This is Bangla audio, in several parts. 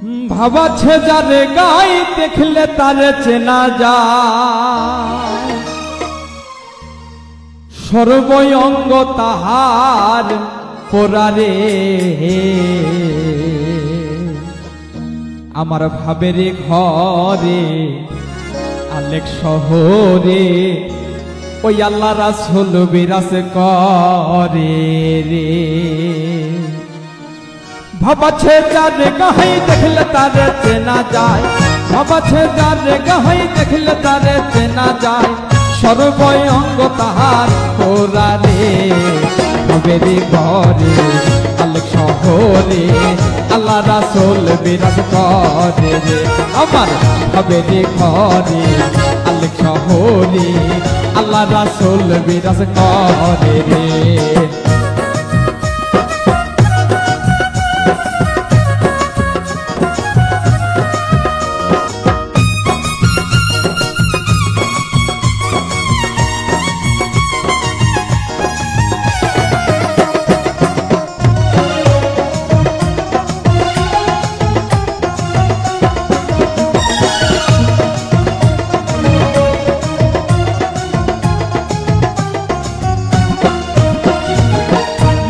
ভাবাছে যারে গাই দেখলে তারে চেনা যায়, সর্বঙ্গ তাহার পোড়ারে। আমার ভাবের ঘরে আলেক শহরে ওই আল্লাহ রাসূল বিরাজ করে রে। ভাবাছে যারে গাই দেখলে তারে চেনা যায়, ভাবাছে যারে গাই দেখলে তারে চেনা যায়, সর্বঙ্গ তাহার পোড়ারে। ভাবের ঘরে আলেক শহরে আল্লাহ রাসূল বিরাজ করে রে। আমার ভাবের ঘরে আলেক শহরে আল্লাহ রাসূল বিরাজ করে রে।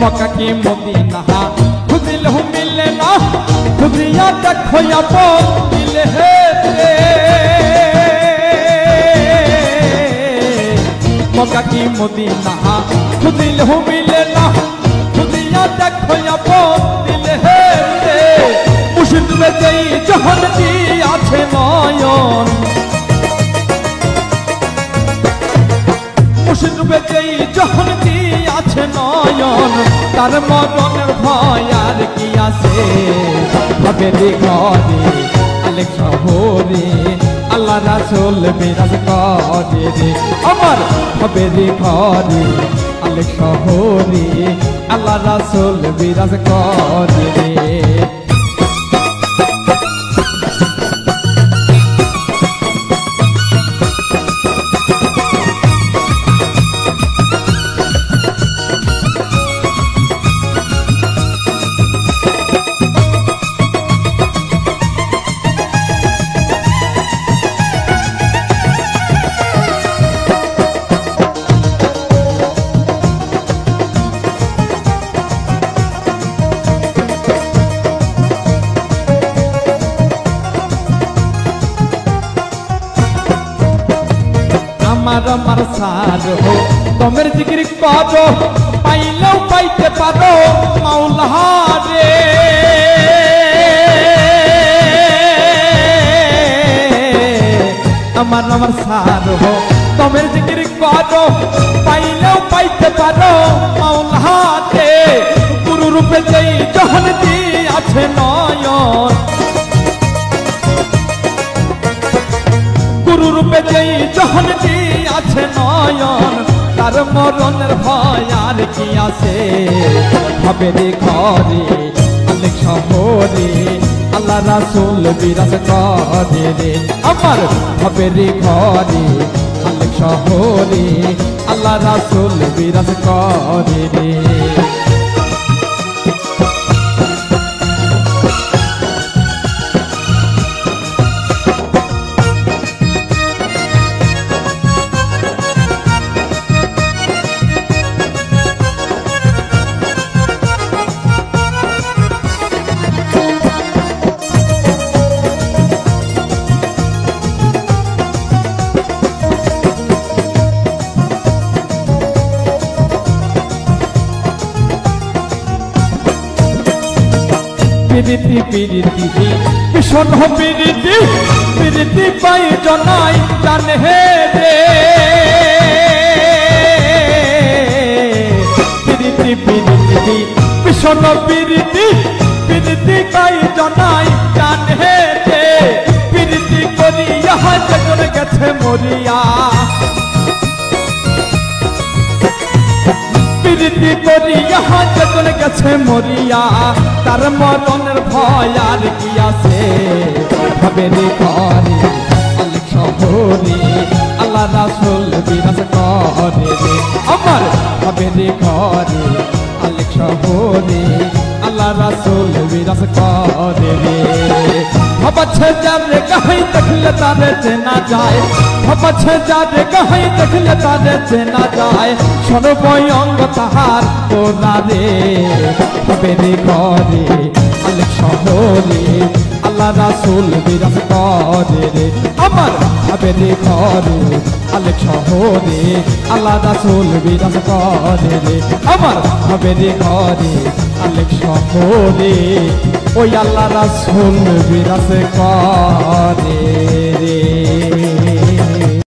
मक्का की मदीना खुदिल हूँ मिले ना, खुदिया देखो या मिल है रे। मक्का की मदीना खुदिल हूँ मिले ना, खुदिया देखो या मिल है रे। मुर्शिद में जई जहन दी आछे नयन, मुर्शिद में जई जहन दी आछे नयन, तार मरণের ভয় আর কি আছে। ভাবের ঘরে আলেক শহরে আল্লাহ রাসূল বিরাজ করে রে। আমার ভাবের ঘরে আলেক শহরে আল্লাহ রাসূল বিরাজ করে রে। আমার আমার সার হো তোমের জিকির করো, পাইলেও পাইতে পারো মাওলা রে। আমার আমার সার হো তোমের জিকির করো, পাইলেও পাইতে পারো মাওলা রে। গুরু রূপে যেই জহন দি আছে নয়ন, গুরু রূপে যেই জহন দি আছে নয়ন, তার মরণের ভয় আর কি আছে। ভাবের ঘরে আলেক শহরে আল্লাহ রাসূল বিরাজ করে রে। আমার ভাবের ঘরে আলেক শহরে আল্লাহ রাসূল বিরাজ করে রে। পিরিতি পিরিতি ভীষণ পিরিতি, পিরিতি পাই জনাই জানে হে রে। পিরিতি পিরিতি ভীষণ পিরিতি, পিরিতি পাই জনাই জানে হে রে। পিরিতি করিয়া যখন গেছে মরিয়া, পিরিতি করিয়া যখন গেছে মরিয়া, তার মরণের ভয় আর কি আছে। ভাবের ঘরে আলেক শহরে আল্লাহ রাসূল বিরাজ করে রে। আমার ভাবের ঘরে আলেক শহরে আল্লাহ রাসূল বিরাজ করে রে। ভাবাচ্ছে যারে গাই দেখলে তারে চেনা যায়, ভাবাচ্ছে যারে গাই দেখলে তারে চেনা যায়, সর্বঙ্গ তাহার তোরা রে হবে রে ঘরে আলেক শহরে আল্লাহ রাসূল বিরাজ করে রে আমার হবে রে ঘরে আলেক শহরে আল্লাহ রাসূল বিরাজ করে রে আমার হবে রে ঘরে আলেক শহরে ওই আল্লাহ রাসূল বিরাজ করে রে।